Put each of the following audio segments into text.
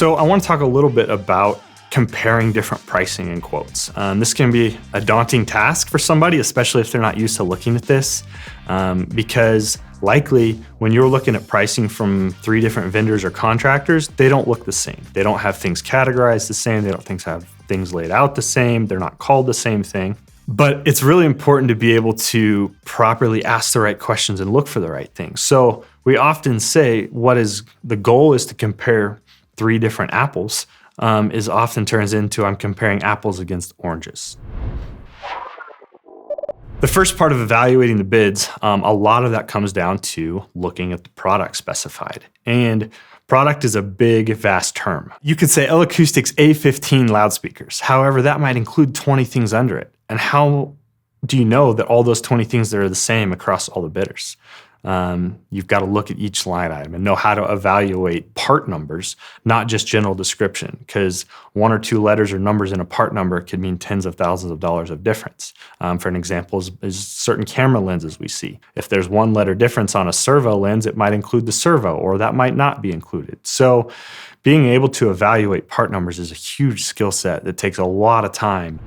So I want to talk a little bit about comparing different pricing and quotes. This can be a daunting task for somebody, especially if they're not used to looking at this, because likely when you're looking at pricing from 3 different vendors or contractors, they don't look the same. They don't have things categorized the same. They don't have things laid out the same. They're not called the same thing. But it's really important to be able to properly ask the right questions and look for the right things. So we often say the goal is to compare 3 different apples, is often turns into I'm comparing apples against oranges. The first part of evaluating the bids, a lot of that comes down to looking at the product specified. And product is a big, vast term. You could say L-Acoustics A15 loudspeakers. However, that might include 20 things under it. And how do you know that all those 20 things are the same across all the bidders? You've got to look at each line item and know how to evaluate part numbers, not just general description, because 1 or 2 letters or numbers in a part number could mean tens of thousands of dollars of difference. For an example is certain camera lenses we see. If there's 1 letter difference on a servo lens, it might include the servo, or that might not be included. So being able to evaluate part numbers is a huge skill set that takes a lot of time.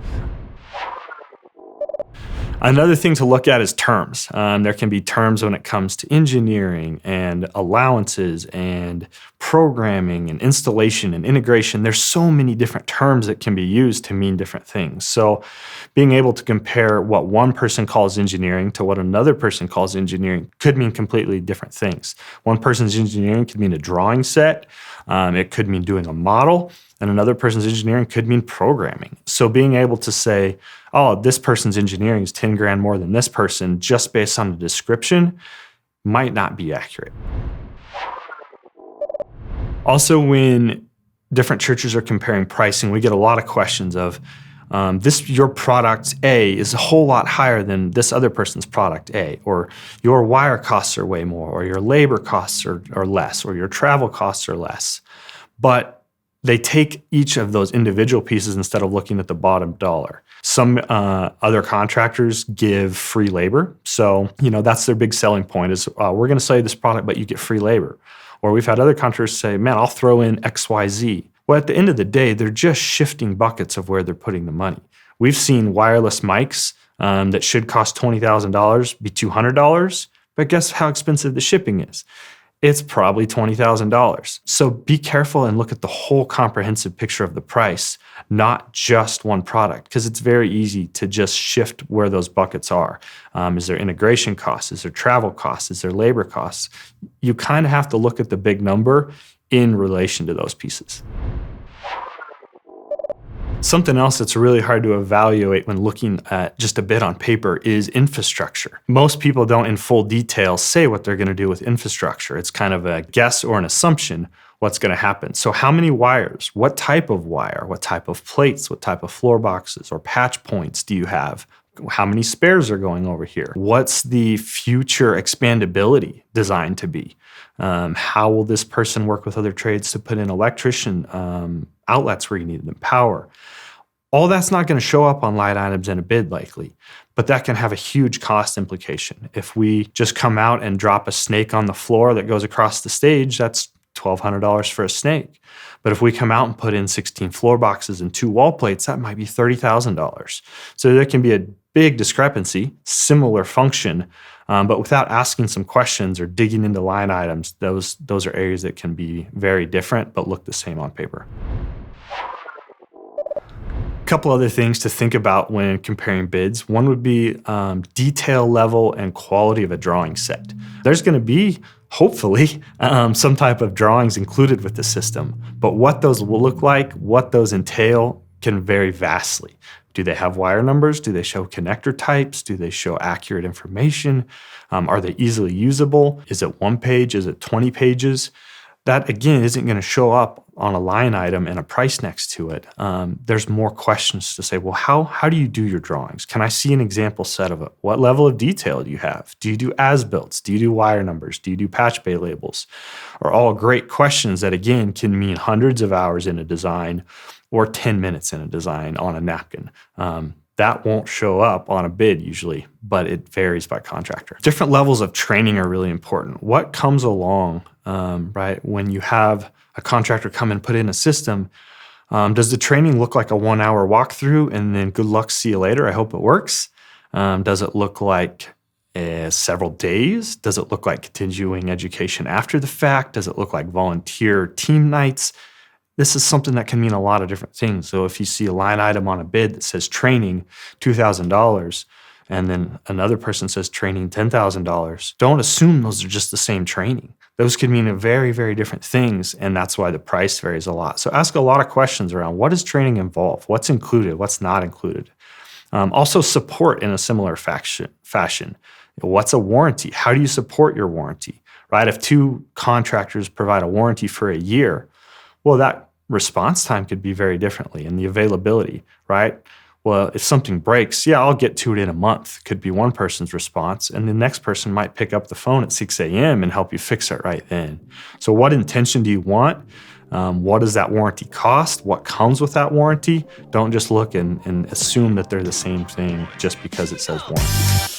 Another thing to look at is terms. There can be terms when it comes to engineering and allowances and programming and installation and integration. There's so many different terms that can be used to mean different things. So being able to compare what one person calls engineering to what another person calls engineering could mean completely different things. One person's engineering could mean a drawing set. It could mean doing a model. And another person's engineering could mean programming. So being able to say, oh, this person's engineering is 10 grand more than this person just based on the description might not be accurate. Also, when different churches are comparing pricing, we get a lot of questions of, your product A is a whole lot higher than this other person's product A, or your wire costs are way more, or your labor costs are less, or your travel costs are less. But they take each of those individual pieces instead of looking at the bottom dollar. Some other contractors give free labor. So, that's their big selling point is we're going to sell you this product, but you get free labor. Or we've had other contractors say, man, I'll throw in X, Y, Z. Well, at the end of the day, they're just shifting buckets of where they're putting the money. We've seen wireless mics that should cost $20,000 be $200, but guess how expensive the shipping is? It's probably $20,000. So be careful and look at the whole comprehensive picture of the price, not just one product, because it's very easy to just shift where those buckets are. Is there integration costs? Is there travel costs? Is there labor costs? You kind of have to look at the big number in relation to those pieces. Something else that's really hard to evaluate when looking at just a bid on paper is infrastructure. Most people don't in full detail say what they're going to do with infrastructure. It's kind of a guess or an assumption what's going to happen. So how many wires? What type of wire? What type of plates? What type of floor boxes or patch points do you have? How many spares are going over here? What's the future expandability designed to be? How will this person work with other trades to put in electrician outlets where you need them, power? All that's not going to show up on line items in a bid likely, but that can have a huge cost implication. If we just come out and drop a snake on the floor that goes across the stage, that's $1,200 for a snake. But if we come out and put in 16 floor boxes and 2 wall plates, that might be $30,000. So there can be a big discrepancy, similar function, but without asking some questions or digging into line items, those are areas that can be very different but look the same on paper. Couple other things to think about when comparing bids. One would be detail level and quality of a drawing set. There's going to be, hopefully, some type of drawings included with the system, but what those will look like, what those entail, can vary vastly. Do they have wire numbers? Do they show connector types? Do they show accurate information? Are they easily usable? Is it 1 page? Is it 20 pages? That, again, isn't going to show up on a line item and a price next to it. There's more questions to say, well, how do you do your drawings? Can I see an example set of it? What level of detail do you have? Do you do as-builts? Do you do wire numbers? Do you do patch bay labels? Are all great questions that, again, can mean hundreds of hours in a design or 10 minutes in a design on a napkin. That won't show up on a bid usually, but it varies by contractor. Different levels of training are really important. What comes along, right, when you have a contractor come and put in a system, does the training look like a 1-hour walkthrough and then good luck, see you later, I hope it works? Does it look like several days? Does it look like continuing education after the fact? Does it look like volunteer team nights? This is something that can mean a lot of different things. So if you see a line item on a bid that says training $2,000, and then another person says training $10,000, don't assume those are just the same training. Those could mean very, very different things, and that's why the price varies a lot. So ask a lot of questions around what does training involve? What's included? What's not included? Also support in a similar fashion. What's a warranty? How do you support your warranty, right? If two contractors provide a warranty for a year, well, that response time could be very differently, and the availability, right? Well, if something breaks, yeah, I'll get to it in a month. Could be one person's response, and the next person might pick up the phone at 6 a.m. and help you fix it right then. So what intention do you want? What does that warranty cost? What comes with that warranty? Don't just look and assume that they're the same thing just because it says warranty.